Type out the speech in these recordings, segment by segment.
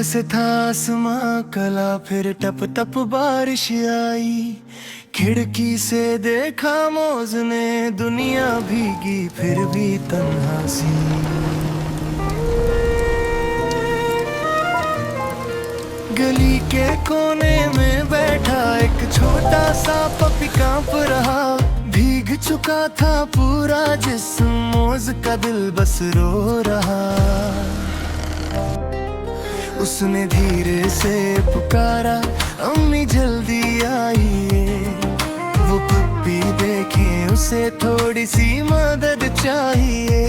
से था आसमां कला, फिर टप टप बारिश आई। खिड़की से देखा मौज ने, दुनिया भीगी फिर भी तन्हा सी। गली के कोने में बैठा एक छोटा सा पपी कांप रहा। भीग चुका था पूरा जिस्म, मौज का दिल बस रो रहा। उसने धीरे से पुकारा, अम्मी जल्दी आइए। वो पप्पी देखे उसे थोड़ी सी मदद चाहिए।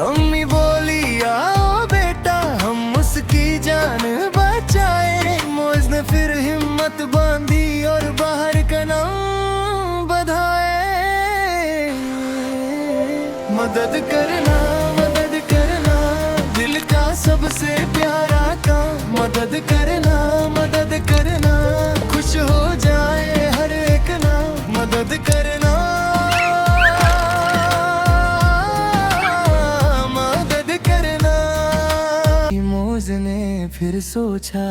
अम्मी बोली आओ बेटा हम उसकी जान बचाए। मौज ने फिर हिम्मत बांधी और बाहर का नाम बधाए। मदद करना दिल का सबसे प्यारा काम। मदद करना खुश हो जाए हर एक ना। मदद करना मौज ने फिर सोचा,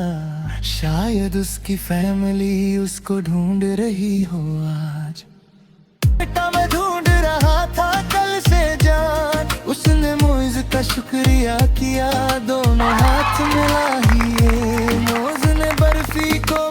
शायद उसकी फैमिली उसको ढूंढ रही हो आज। बेटा मैं ढूंढ रहा था कल से जान। उसने मौज का शुक्रिया किया, दोनों हाथ मिलाइए। मौज ने बर्फी को